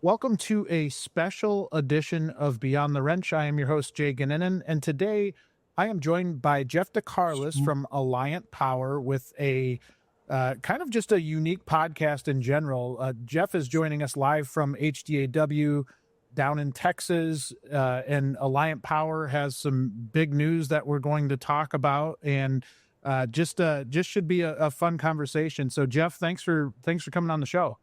Welcome to a special edition of Beyond the Wrench. I am your host, Jay Goninen, and today I am joined by Jeff DeCarlis from Alliant Power with a kind of just a unique podcast in general. Jeff is joining us live from HDAW down in Texas, and Alliant Power has some big news that we're going to talk about, and just should be a fun conversation. So, Jeff, thanks for coming on the show.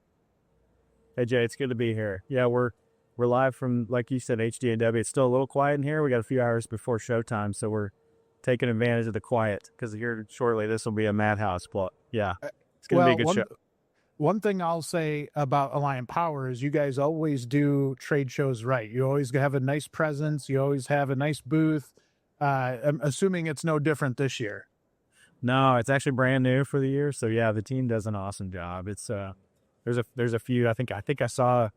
Hey Jay, it's good to be here. Yeah, we're live from, like you said, HDAW. It's still a little quiet in here. We got a few hours before showtime, so we're taking advantage of the quiet because here shortly this will be a madhouse. But yeah, it's going to be a good show. One thing I'll say about Alliant Power is you guys always do trade shows right. You always have a nice presence. You always have a nice booth. I'm assuming it's no different this year. No, it's actually brand new for the year. So yeah, the team does an awesome job. It's There's a few. I think I saw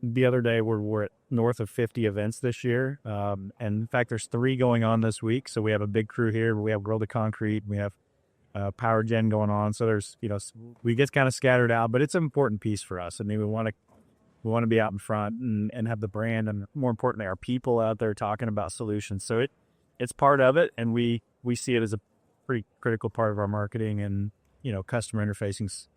the other day we're at north of 50 events this year, and in fact there's 3 going on this week. So we have a big crew here. We have World of Concrete. We have Power Gen going on. So there's we get kind of scattered out, but it's an important piece for us. I mean, we want to be out in front and have the brand, and more importantly, our people out there talking about solutions. So it's part of it, and we see it as a pretty critical part of our marketing and customer interfacing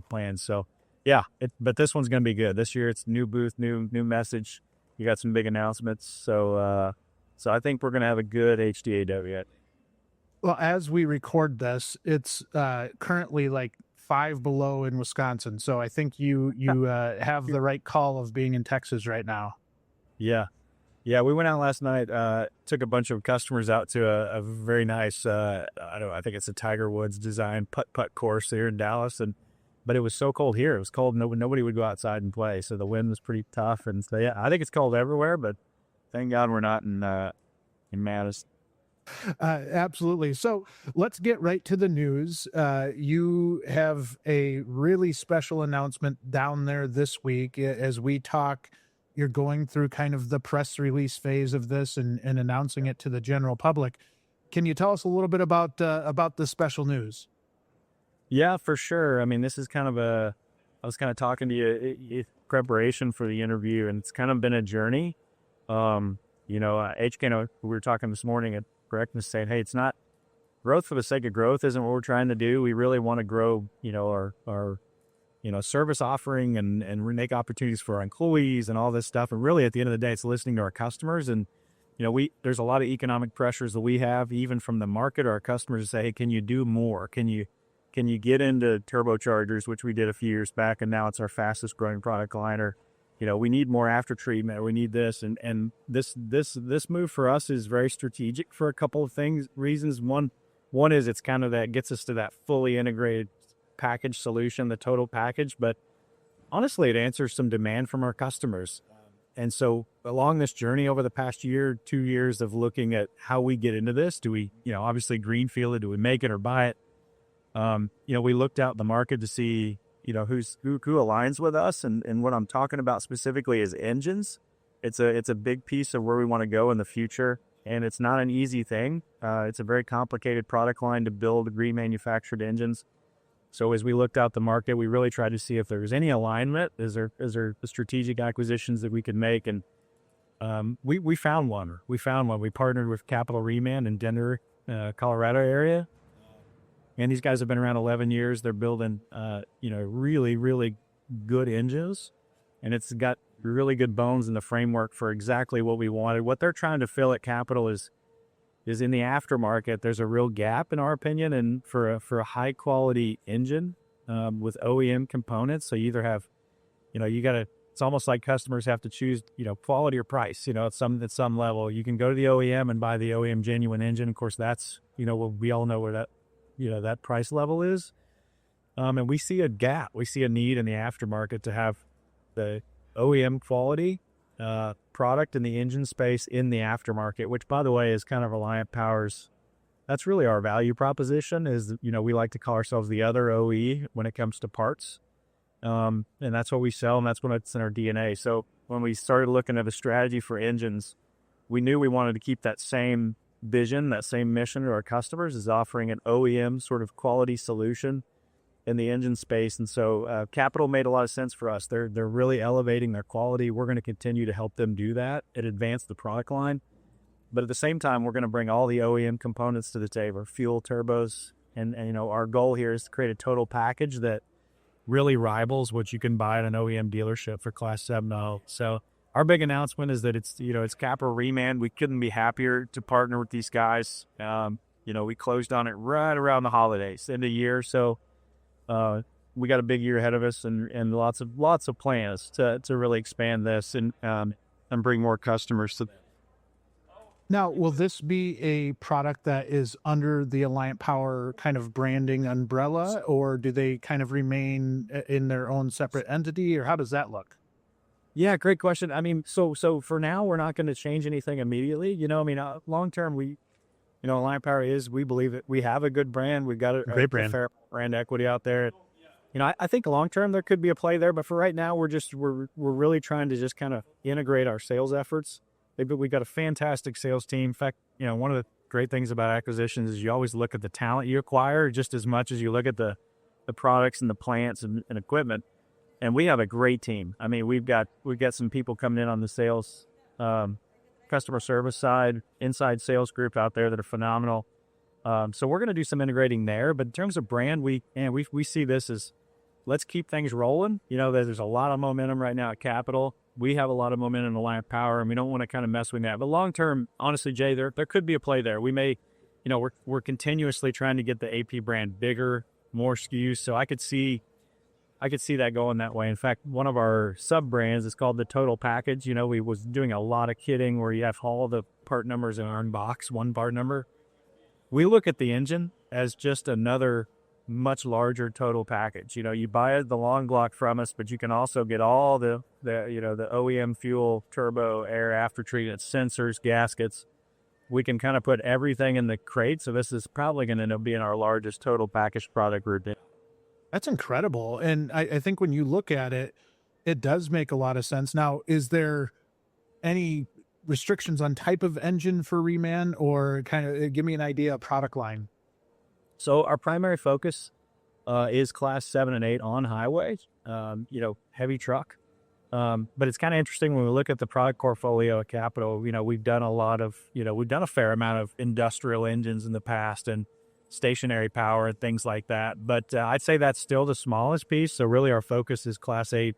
plans. So yeah, but this one's going to be good. This year it's new booth, new message. You got some big announcements. So I think we're going to have a good HDAW. Well, as we record this, it's currently like 5 below in Wisconsin. So I think you have the right call of being in Texas right now. Yeah. Yeah, we went out last night, took a bunch of customers out to a very nice, I think it's a Tiger Woods design putt course here in Dallas. But it was so cold here. It was cold. Nobody would go outside and play. So the wind was pretty tough. And so, yeah, I think it's cold everywhere, but thank God we're not in Madison. Absolutely. So let's get right to the news. You have a really special announcement down there this week. As we talk, you're going through kind of the press release phase of this and announcing it to the general public. Can you tell us a little bit about the special news? Yeah, for sure. I mean, this is kind of I was kind of talking to you in preparation for the interview, and it's kind of been a journey. HK, we were talking this morning at breakfast saying, hey, it's not growth for the sake of growth isn't what we're trying to do. We really want to grow, our service offering and make opportunities for our employees and all this stuff. And really at the end of the day, it's listening to our customers. And, there's a lot of economic pressures that we have, even from the market or our customers to say, hey, can you do more? Can you get into turbochargers, which we did a few years back, and now it's our fastest growing product line? Or, we need more after treatment. We need this, and this move for us is very strategic for a couple of reasons. One is it's kind of that gets us to that fully integrated package solution, the total package. But honestly, it answers some demand from our customers. And so along this journey over the past 2 years of looking at how we get into this, do we, obviously greenfield it, do we make it or buy it? We looked out the market to see, who aligns with us. And what I'm talking about specifically is engines. It's a big piece of where we want to go in the future. And it's not an easy thing. It's a very complicated product line to build remanufactured engines. So as we looked out the market, we really tried to see if there was any alignment. Is there strategic acquisitions that we could make? And we found one. We partnered with Capital Reman in Denver, Colorado area. And these guys have been around 11 years. They're building, really, really good engines. And it's got really good bones in the framework for exactly what we wanted. What they're trying to fill at Capital is in the aftermarket. There's a real gap, in our opinion, and for a high quality engine with OEM components. So you either have, it's almost like customers have to choose, quality or price. At some level, you can go to the OEM and buy the OEM genuine engine. Of course, that's we all know where that price level is. And we see a gap. We see a need in the aftermarket to have the OEM quality product in the engine space in the aftermarket, which, by the way, is kind of Alliant Power's. That's really our value proposition is, we like to call ourselves the other OE when it comes to parts. And that's what we sell, and that's what's in our DNA. So when we started looking at a strategy for engines, we knew we wanted to keep that same vision, that same mission to our customers, is offering an OEM sort of quality solution in the engine space. And so Capital made a lot of sense for us. They're really elevating their quality. We're going to continue to help them do that and advance the product line. But at the same time, we're going to bring all the OEM components to the table, fuel, turbos. And our goal here is to create a total package that really rivals what you can buy at an OEM dealership for Class 7.0. So our big announcement is that it's Capital Reman. We couldn't be happier to partner with these guys. We closed on it right around the holidays, end of the year. So we got a big year ahead of us, and lots of plans to really expand this and bring more customers to them. Now, will this be a product that is under the Alliant Power kind of branding umbrella, or do they kind of remain in their own separate entity, or how does that look? Yeah, great question. I mean, so for now, we're not going to change anything immediately. Long term, Alliant Power we believe that we have a good brand. We've got a great brand, fair brand equity out there. I think long term there could be a play there, but for right now, we're really trying to just kind of integrate our sales efforts. We've got a fantastic sales team. In fact, one of the great things about acquisitions is you always look at the talent you acquire just as much as you look at the products and the plants and equipment. And we have a great team. I mean, we've got some people coming in on the sales, customer service side, inside sales group out there that are phenomenal. So we're going to do some integrating there. But in terms of brand, we see this as let's keep things rolling. There's a lot of momentum right now at Capital. We have a lot of momentum in Alliant Power, and we don't want to kind of mess with that. But long term, honestly, Jay, there could be a play there. We may, we're continuously trying to get the AP brand bigger, more SKUs. So I could see that going that way. In fact, one of our sub brands is called the Total Package. We was doing a lot of kitting where you have all the part numbers in one box, one part number. We look at the engine as just another much larger total package. You buy the long block from us, but you can also get all the OEM fuel, turbo, air, aftertreatment, sensors, gaskets. We can kind of put everything in the crate. So this is probably going to end up being our largest total package product group. That's incredible. And I think when you look at it, it does make a lot of sense. Now, is there any restrictions on type of engine for Reman, or kind of give me an idea of product line? So our primary focus is Class 7 and 8 on highway, heavy truck. But it's kind of interesting when we look at the product portfolio at Capital. We've done a fair amount of industrial engines in the past and stationary power and things like that. But I'd say that's still the smallest piece. So really our focus is Class 8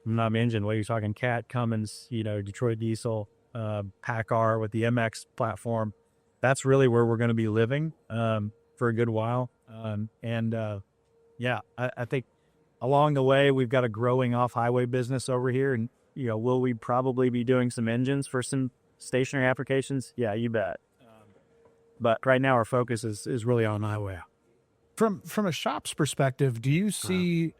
engine. What are you talking? Cat, Cummins, Detroit Diesel, PACCAR with the MX platform. That's really where we're going to be living for a good while. I think along the way, we've got a growing off-highway business over here. And, will we probably be doing some engines for some stationary applications? Yeah, you bet. But right now, our focus is really on highway. From a shop's perspective, do you see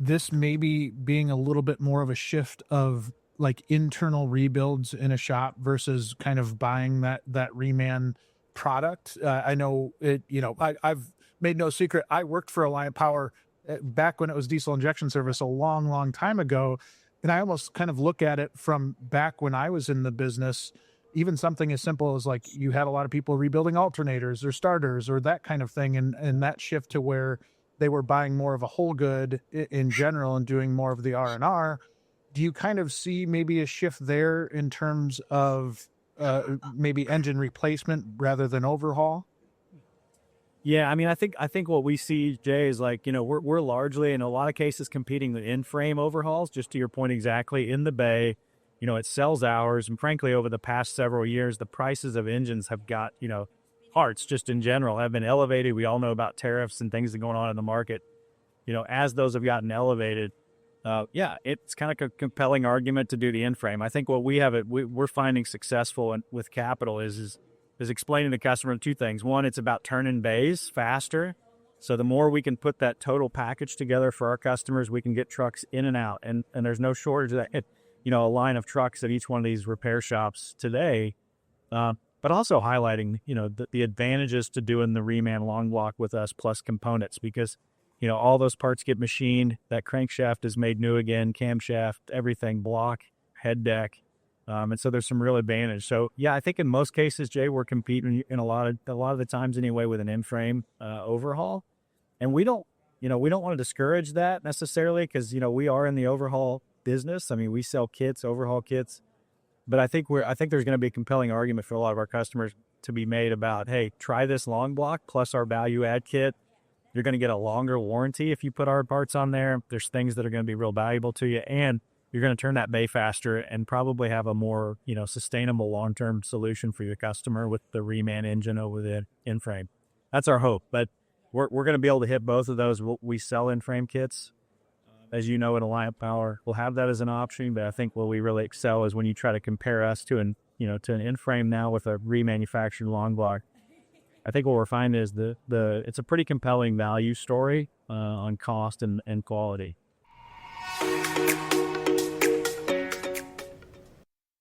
this maybe being a little bit more of a shift of like internal rebuilds in a shop versus kind of buying that Reman product? I know it. I've made no secret. I worked for Alliant Power back when it was diesel injection service a long, long time ago, and I almost kind of look at it from back when I was in the business. Even something as simple as like you had a lot of people rebuilding alternators or starters or that kind of thing. And that shift to where they were buying more of a whole good in general and doing more of the R&R. Do you kind of see maybe a shift there in terms of maybe engine replacement rather than overhaul? Yeah, I mean, I think what we see, Jay, is like, we're largely in a lot of cases competing with in-frame overhauls, just to your point exactly, in the bay. It sells hours, and frankly, over the past several years, the prices of engines have got, parts just in general have been elevated. We all know about tariffs and things that are going on in the market. As those have gotten elevated, it's kind of a compelling argument to do the in-frame. I think what we're finding successful with Capital is explaining to the customer two things. One, it's about turning bays faster. So the more we can put that total package together for our customers, we can get trucks in and out. And there's no shortage of that. A line of trucks at each one of these repair shops today, but also highlighting, the advantages to doing the Reman long block with us plus components, because, all those parts get machined. That crankshaft is made new again, camshaft, everything, block, head deck. And so there's some real advantage. So yeah, I think in most cases, Jay, we're competing in a lot of the times anyway with an in-frame overhaul. And we don't, we don't want to discourage that necessarily because, we are in the overhaul business. I mean, we sell kits, overhaul kits, but I think there's going to be a compelling argument for a lot of our customers to be made about, hey, try this long block plus our value add kit. You're going to get a longer warranty if you put our parts on there. There's things that are going to be real valuable to you, and you're going to turn that bay faster and probably have a more, sustainable long-term solution for your customer with the Reman engine over the in-frame. That's our hope, but we're going to be able to hit both of those. We sell in-frame kits, as you know, at Alliant Power. We'll have that as an option, but I think where we really excel is when you try to compare us to an in-frame now with a remanufactured long block. I think what we're finding is it's a pretty compelling value story on cost and quality.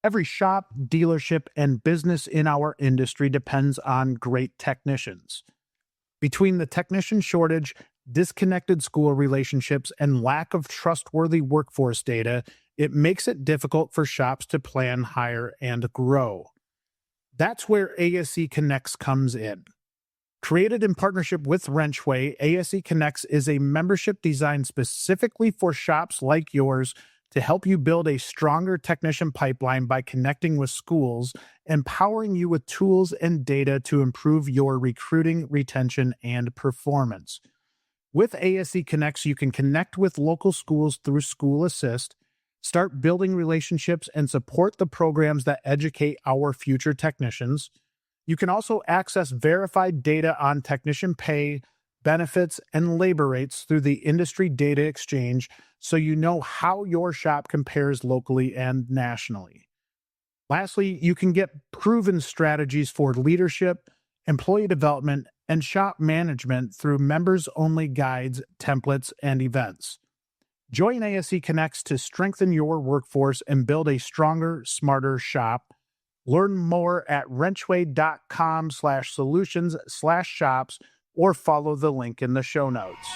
Every shop, dealership, and business in our industry depends on great technicians. Between the technician shortage, disconnected school relationships, and lack of trustworthy workforce data, it makes it difficult for shops to plan, hire, and grow. That's where ASE Connects comes in. Created in partnership with WrenchWay, ASE Connects is a membership designed specifically for shops like yours to help you build a stronger technician pipeline by connecting with schools, empowering you with tools and data to improve your recruiting, retention, and performance. With ASE Connects, you can connect with local schools through School Assist, start building relationships, and support the programs that educate our future technicians. You can also access verified data on technician pay, benefits, and labor rates through the Industry Data Exchange so you know how your shop compares locally and nationally. Lastly, you can get proven strategies for leadership, employee development, and shop management through members-only guides, templates, and events. Join ASE Connects to strengthen your workforce and build a stronger, smarter shop. Learn more at wrenchway.com/solutions/shops or follow the link in the show notes.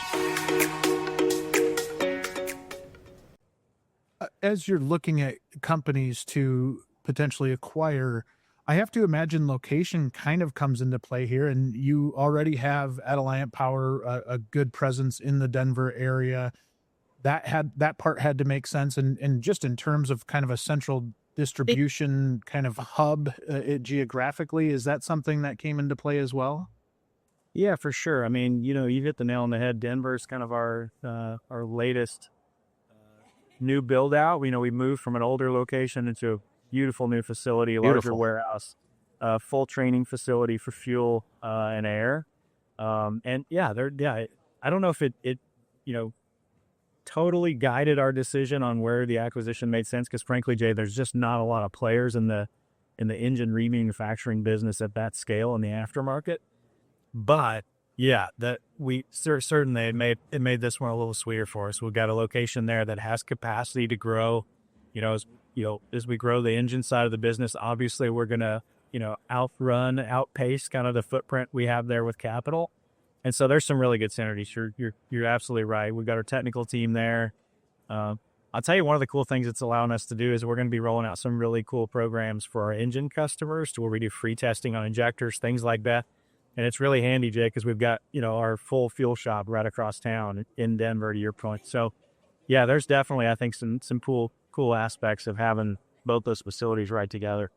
As you're looking at companies to potentially acquire, I have to imagine location kind of comes into play here, and you already have at Alliant Power a good presence in the Denver area. That part had to make sense, and just in terms of kind of a central distribution kind of hub geographically, is that something that came into play as well? Yeah, for sure. I mean, you hit the nail on the head. Denver's kind of our latest new build out. We moved from an older location into a beautiful new facility, a larger warehouse, full training facility for fuel and air. And yeah, I don't know if it totally guided our decision on where the acquisition made sense, because frankly, Jay, there's just not a lot of players in the engine remanufacturing business at that scale in the aftermarket. But yeah, that we certainly it made this one a little sweeter for us. We've got a location there that has capacity to grow. As we grow the engine side of the business, obviously we're gonna outpace kind of the footprint we have there with Capital. And so there's some really good synergies. You're absolutely right. We've got our technical team there. I'll tell you, one of the cool things it's allowing us to do is we're going to be rolling out some really cool programs for our engine customers to where we do free testing on injectors, things like that. And it's really handy, Jay, because we've got, our full fuel shop right across town in Denver, to your point. So yeah, there's definitely, I think, some cool aspects of having both those facilities right together.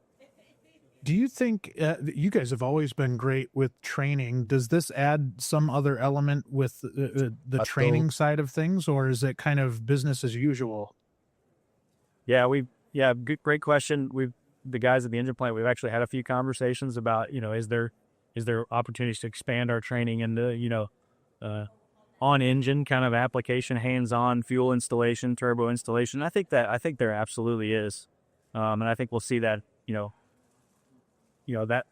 Do you think you guys have always been great with training? Does this add some other element with the training side of things, or is it kind of business as usual? Yeah, great question. The guys at the engine plant, we've actually had a few conversations about, is there opportunities to expand our training into, on engine kind of application, hands-on fuel installation, turbo installation. I think there absolutely is. And I think we'll see that,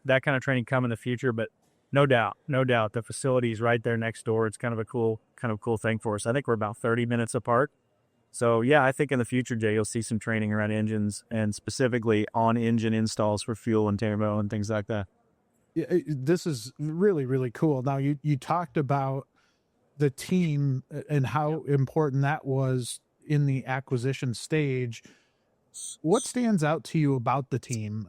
that kind of training come in the future, but no doubt the facility is right there next door. It's kind of a cool thing for us. I think we're about 30 minutes apart. So yeah, I think in the future, Jay, you'll see some training around engines and specifically on engine installs for fuel and turbo and things like that. Yeah, this is really, really cool. Now you talked about the team and how important that was in the acquisition stage. What stands out to you about the team?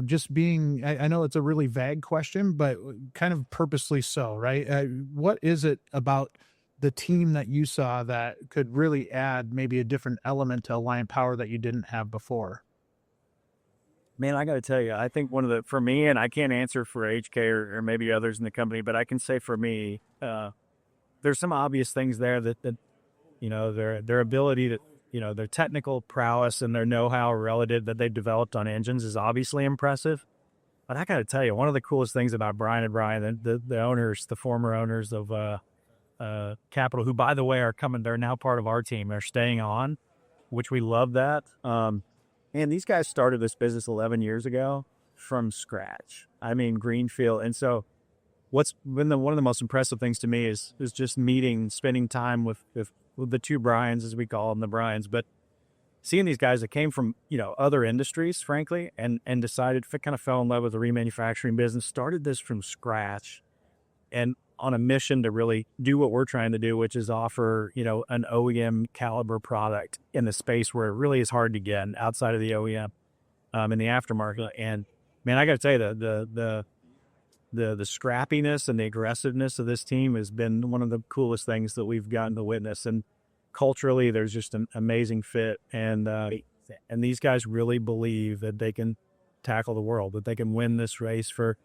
Just being, I know it's a really vague question, but kind of purposely so, right? What is it about the team that you saw that could really add maybe a different element to Alliant Power that you didn't have before? Man, I got to tell you, I think for me, and I can't answer for HK or maybe others in the company, but I can say for me, there's some obvious things there that their ability to, their technical prowess and their know-how relative that they've developed on engines is obviously impressive. But I got to tell you, one of the coolest things about Brian and Brian, the owners, the former owners of Capital, who, by the way, they're now part of our team. They're staying on, which we love that. And these guys started this business 11 years ago from scratch. I mean, greenfield. And so what's been one of the most impressive things to me is just spending time with the two Brians, as we call them, the Brians, but seeing these guys that came from, other industries, frankly, and decided, kind of fell in love with the remanufacturing business, started this from scratch and on a mission to really do what we're trying to do, which is offer, an OEM caliber product in the space where it really is hard to get outside of the OEM, in the aftermarket. And man, I got to tell you, the scrappiness and the aggressiveness of this team has been one of the coolest things that we've gotten to witness. And culturally, there's just an amazing fit. And these guys really believe that they can tackle the world, that they can win this race for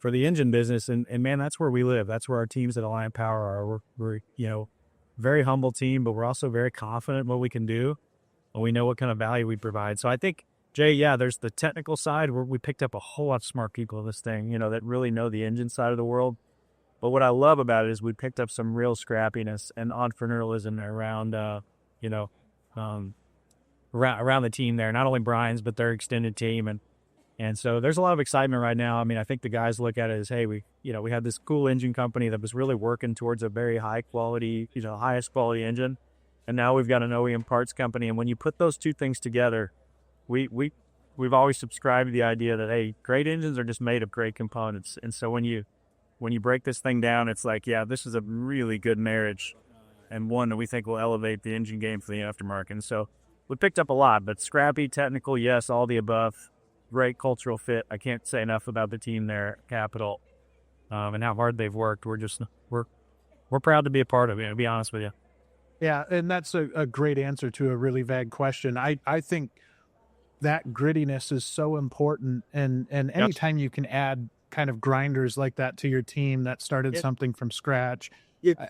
the engine business. And man, that's where we live. That's where our teams at Alliant Power are. We're very humble team, but we're also very confident in what we can do. And we know what kind of value we provide. So I think, Jay, yeah, there's the technical side where we picked up a whole lot of smart people in this thing, that really know the engine side of the world. But what I love about it is we picked up some real scrappiness and entrepreneurialism around, around the team there. Not only Brian's, but their extended team. And so there's a lot of excitement right now. I mean, I think the guys look at it as, hey, we had this cool engine company that was really working towards a very high quality, highest quality engine. And now we've got an OEM parts company. And when you put those two things together, we've always subscribed to the idea that, hey, great engines are just made of great components. And so when you break this thing down, it's like, yeah, this is a really good marriage and one that we think will elevate the engine game for the aftermarket. And so we picked up a lot, but scrappy, technical, yes, all the above. Great cultural fit. I can't say enough about the team there at Capital, and how hard they've worked. We're proud to be a part of it, to be honest with you. Yeah, and that's a great answer to a really vague question. I think that grittiness is so important, and anytime you can add kind of grinders like that to your team that started something from scratch,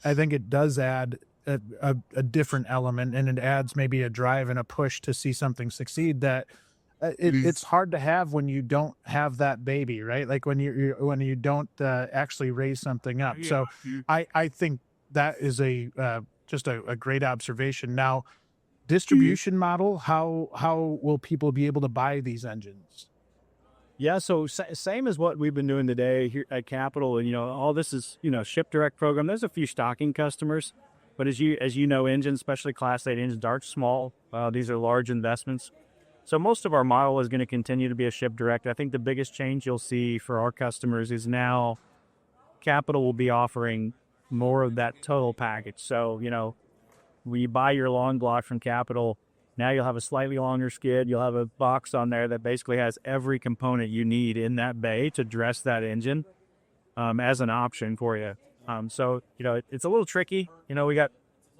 I think it does add a different element, and it adds maybe a drive and a push to see something succeed that it's hard to have when you don't have that baby, right? Like when you don't actually raise something up. So I think that is just a great observation. Now, distribution model, how will people be able to buy these engines? Yeah, so same as what we've been doing today here at Capital, and all this is ship direct program. There's a few stocking customers, but as you know, engines, especially Class 8 engines, aren't small. These are large investments. So most of our model is going to continue to be a ship direct. I think the biggest change you'll see for our customers is now Capital will be offering more of that total package. So, when you buy your long block from Capital, now you'll have a slightly longer skid. You'll have a box on there that basically has every component you need in that bay to dress that engine as an option for you. So, it's a little tricky. We got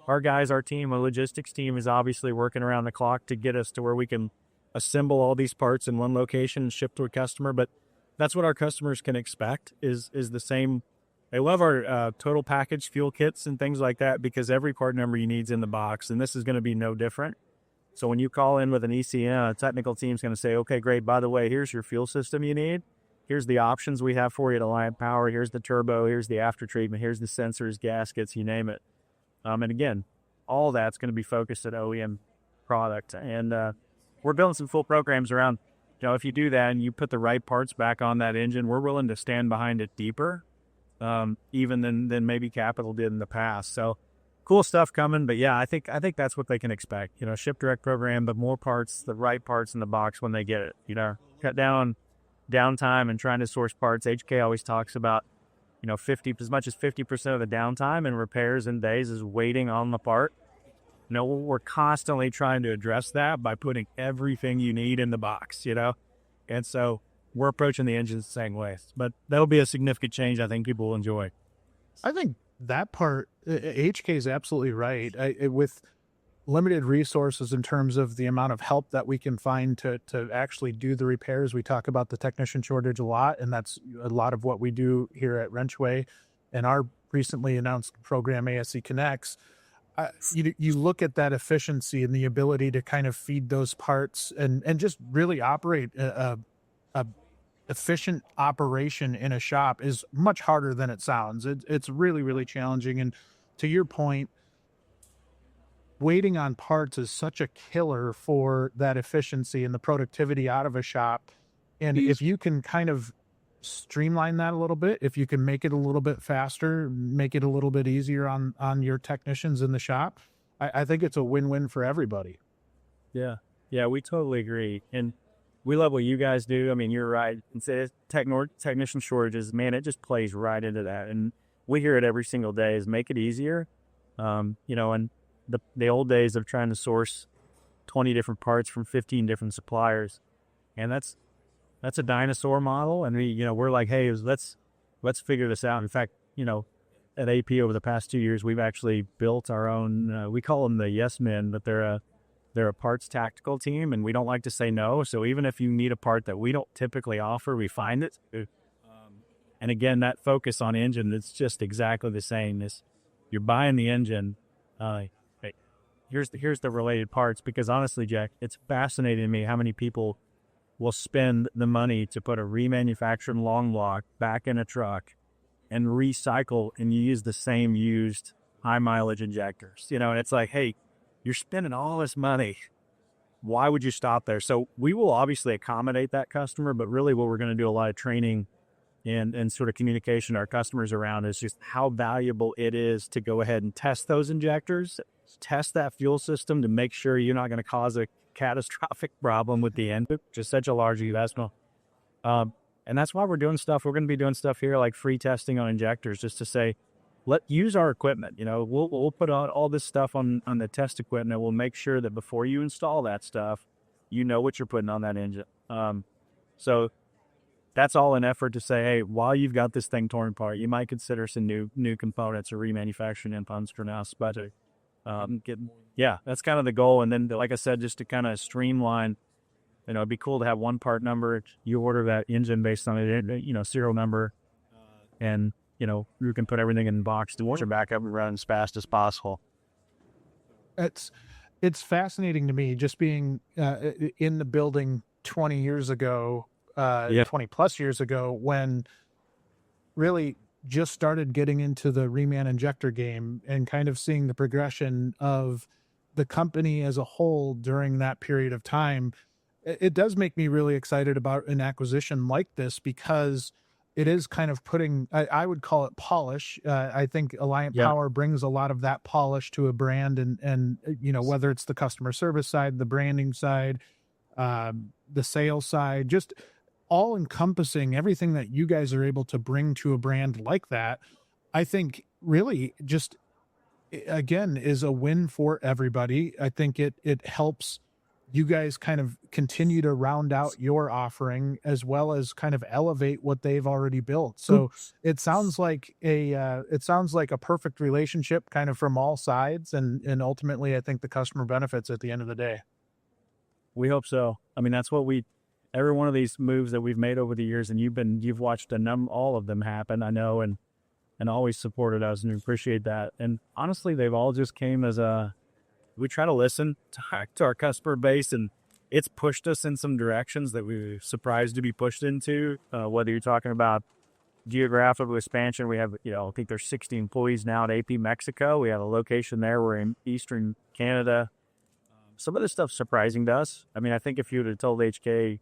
our guys, our team, a logistics team is obviously working around the clock to get us to where we can assemble all these parts in one location and ship to a customer. But that's what our customers can expect is the same. They love our total package fuel kits and things like that because every part number you need is in the box, and this is going to be no different. So when you call in with an ECM, a technical team's going to say, okay, great, by the way, here's your fuel system you need. Here's the options we have for you at Alliant Power. Here's the turbo. Here's the after treatment. Here's the sensors, gaskets, you name it. And again, all that's going to be focused at OEM product. And we're building some full programs around, if you do that and you put the right parts back on that engine, we're willing to stand behind it deeper, even than maybe Capital did in the past. So cool stuff coming. But yeah, I think that's what they can expect. Ship direct program, but more parts, the right parts in the box when they get it. Cut down downtime and trying to source parts. HK always talks about, as much as 50% of the downtime and repairs and days is waiting on the part. We're constantly trying to address that by putting everything you need in the box, and so we're approaching the engines the same way. But that'll be a significant change I think people will enjoy. I think that part, HK is absolutely right. With limited resources in terms of the amount of help that we can find to actually do the repairs. We talk about the technician shortage a lot, and that's a lot of what we do here at WrenchWay and our recently announced program ASC Connects. You look at that efficiency and the ability to kind of feed those parts and just really operate a efficient operation in a shop is much harder than it sounds. It's really, really challenging. And to your point, waiting on parts is such a killer for that efficiency and the productivity out of a shop. And if you can kind of streamline that a little bit, if you can make it a little bit faster, make it a little bit easier on your technicians in the shop, I think it's a win-win for everybody. Yeah. Yeah, we totally agree. And we love what you guys do. I mean, you're right. It's technician shortages, man, it just plays right into that. And we hear it every single day is make it easier. And the old days of trying to source 20 different parts from 15 different suppliers. And that's a dinosaur model. And we're like, hey, let's figure this out. In fact, at AP over the past 2 years, we've actually built our own, we call them the yes men, but they're a parts tactical team, and we don't like to say no. So even if you need a part that we don't typically offer, we find it. And again, that focus on engine, it's just exactly the same. You're buying the engine. Here's the related parts, because honestly, Jack, it's fascinating to me how many people will spend the money to put a remanufactured long block back in a truck and recycle and use the same used high mileage injectors, and it's like, hey, you're spending all this money. Why would you stop there? So we will obviously accommodate that customer, but really what we're going to do a lot of training and sort of communication to our customers around is just how valuable it is to go ahead and test those injectors, test that fuel system to make sure you're not going to cause a catastrophic problem with the engine, which is such a large investment. And that's why we're doing stuff. We're going to be doing stuff here like free testing on injectors, just to say, use our equipment. We'll put out all this stuff on the test equipment. We'll make sure that before you install that stuff, you know what you're putting on that engine. So that's all an effort to say, hey, while you've got this thing torn apart, you might consider some new components or remanufacturing inputs for now. But that's kind of the goal. And then, like I said, just to kind of streamline, it'd be cool to have one part number. You order that engine based on it, serial number, and you can put everything in the box to your back up and run as fast as possible. It's fascinating to me, just being in the building 20 years ago, 20 plus years ago, when really just started getting into the reman injector game and kind of seeing the progression of the company as a whole during that period of time. It does make me really excited about an acquisition like this, because it is kind of putting, I would call it polish. I think Alliant Power brings a lot of that polish to a brand, and whether it's the customer service side, the branding side, the sales side, just all encompassing everything that you guys are able to bring to a brand like that, I think really just, again, is a win for everybody. I think it helps you guys kind of continue to round out your offering, as well as kind of elevate what they've already built. So it sounds like a perfect relationship kind of from all sides. And ultimately I think the customer benefits at the end of the day. We hope so. I mean, that's what every one of these moves that we've made over the years, and you've watched all of them happen, I know, and always supported us, and we appreciate that. And honestly, they've all just came as we try to listen to our customer base, and it's pushed us in some directions that we were surprised to be pushed into, whether you're talking about geographical expansion. We have, I think there's 60 employees now at AP Mexico. We have a location there. We're in Eastern Canada. Some of this stuff's surprising to us. I mean, I think if you would have told HK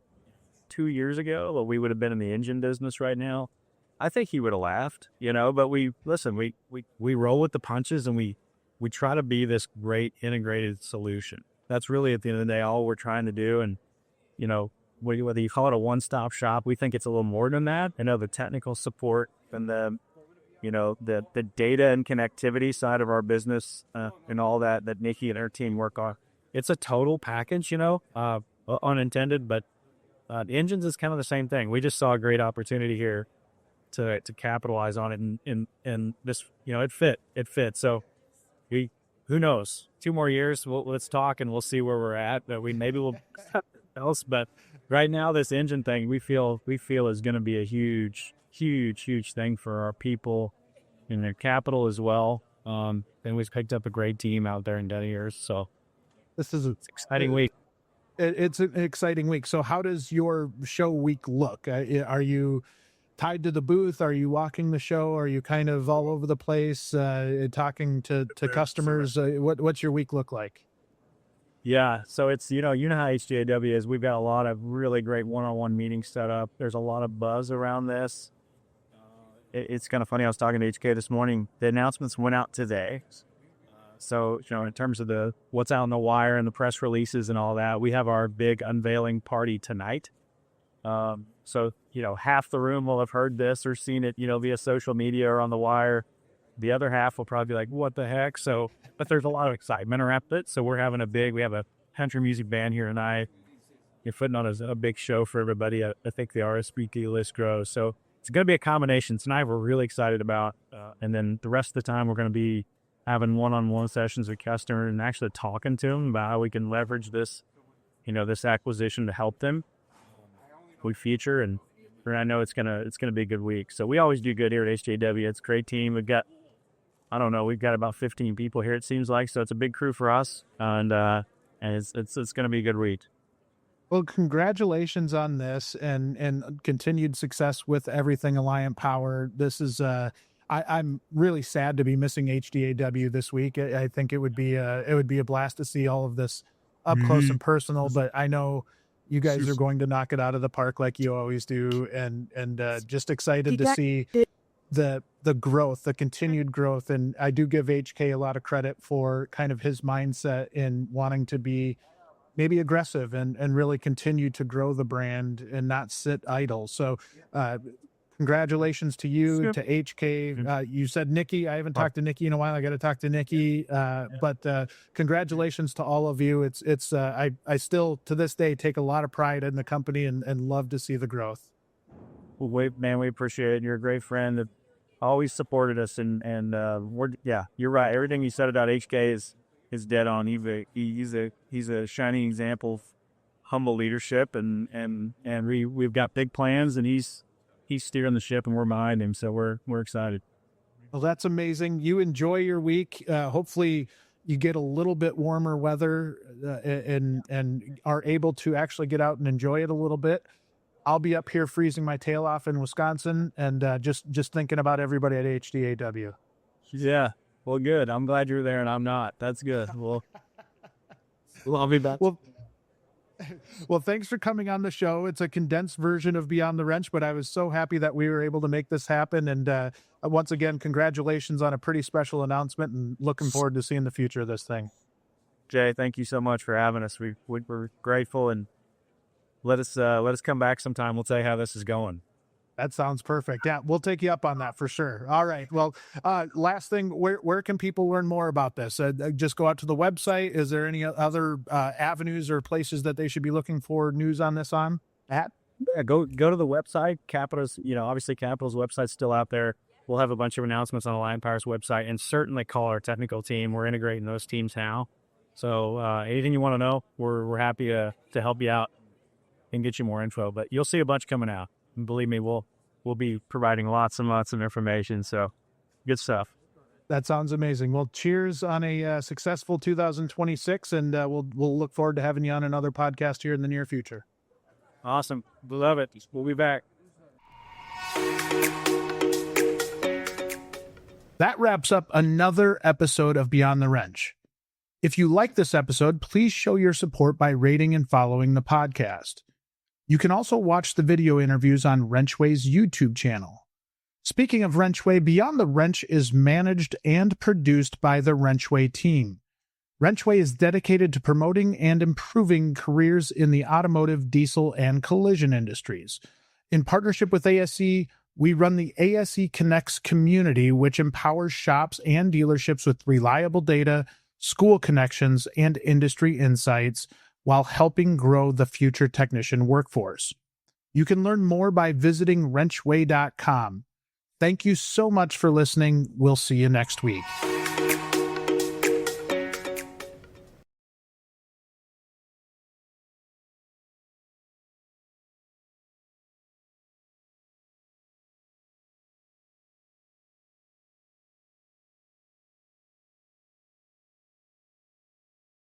2 years ago that we would have been in the engine business right now, I think he would have laughed, but we roll with the punches, and we try to be this great integrated solution. That's really, at the end of the day, all we're trying to do. And, whether you call it a one-stop shop, we think it's a little more than that. I know the technical support and the data and connectivity side of our business and all that Nikki and her team work on. It's a total package, unintended, but engines is kind of the same thing. We just saw a great opportunity here to capitalize on it. And this, it fit. So who knows? 2 more years, let's talk and we'll see where we're at. But maybe we'll else. But right now, this engine thing we feel is going to be a huge thing for our people and their capital as well. And we've picked up a great team out there in Dennyers. So This is an exciting week. It's an exciting week. So how does your show week look? Are you tied to the booth? Are you walking the show? Are you kind of all over the place, talking to customers? What's your week look like? Yeah, so it's, you know how HDAW is. We've got a lot of really great one-on-one meetings set up. There's a lot of buzz around this. It's kind of funny. I was talking to HK this morning. The announcements went out today. So, in terms of what's out in the wire and the press releases and all that, we have our big unveiling party tonight. So, half the room will have heard this or seen it, via social media or on the wire. The other half will probably be like, what the heck? So, but there's a lot of excitement around it. So we have a country music band here tonight. You're putting on a big show for everybody. I think the RSVP list grows. So it's going to be a combination tonight we're really excited about. And then the rest of the time we're going to be having one-on-one sessions with customers and actually talking to them about how we can leverage this, this acquisition to help them. We feature, and I know it's gonna be a good week. So we always do good here at HJW. It's a great team. We've got about 15 people here, it seems like. So it's a big crew for us, and it's gonna be a good week. Well, congratulations on this and continued success with everything Alliant Power. This is I'm really sad to be missing HDAW this week. I think it would be a blast to see all of this up close and personal. But I know you guys are going to knock it out of the park like you always do, and just excited to see the growth, the continued growth. And I do give HK a lot of credit for kind of his mindset in wanting to be maybe aggressive and really continue to grow the brand and not sit idle. So congratulations to you, to HK. You said Nikki. I haven't talked to Nikki in a while. I got to talk to Nikki. But congratulations to all of you. I still to this day take a lot of pride in the company and love to see the growth. Well, we appreciate it. You're a great friend that always supported us, and you're right. Everything you said about HK is dead on. He's a shining example of humble leadership, and we've got big plans, and he's steering the ship, and we're behind him. So we're excited. Well, that's amazing. You enjoy your week. Hopefully you get a little bit warmer weather and are able to actually get out and enjoy it a little bit. I'll be up here freezing my tail off in Wisconsin, and just thinking about everybody at HDAW. Yeah. Well, good. I'm glad you're there and I'm not. That's good. Well, I'll be back. Well, thanks for coming on the show. It's a condensed version of Beyond the Wrench, but I was so happy that we were able to make this happen. And once again, congratulations on a pretty special announcement, and looking forward to seeing the future of this thing. Jay, thank you so much for having us. We're grateful, and let us come back sometime. We'll tell you how this is going. That sounds perfect. Yeah, we'll take you up on that for sure. All right. Well, last thing, where can people learn more about this? Just go out to the website. Is there any other avenues or places that they should be looking for news on this on? Yeah, go to the website. Capital's, obviously Capital's website's still out there. We'll have a bunch of announcements on Alliant Power's website, and certainly call our technical team. We're integrating those teams now. So anything you want to know, we're happy to help you out and get you more info. But you'll see a bunch coming out. And believe me, we'll be providing lots and lots of information. So good stuff. That sounds amazing. Well, cheers on a successful 2026, and we'll look forward to having you on another podcast here in the near future. Awesome. We love it. We'll be back. That wraps up another episode of Beyond the Wrench. If you like this episode, please show your support by rating and following the podcast. You can also watch the video interviews on WrenchWay's YouTube channel. Speaking of WrenchWay, Beyond the Wrench is managed and produced by the WrenchWay team. WrenchWay is dedicated to promoting and improving careers in the automotive, diesel, and collision industries. In partnership with ASE, we run the ASE Connects community, which empowers shops and dealerships with reliable data, school connections, and industry insights, while helping grow the future technician workforce. You can learn more by visiting WrenchWay.com. Thank you so much for listening. We'll see you next week.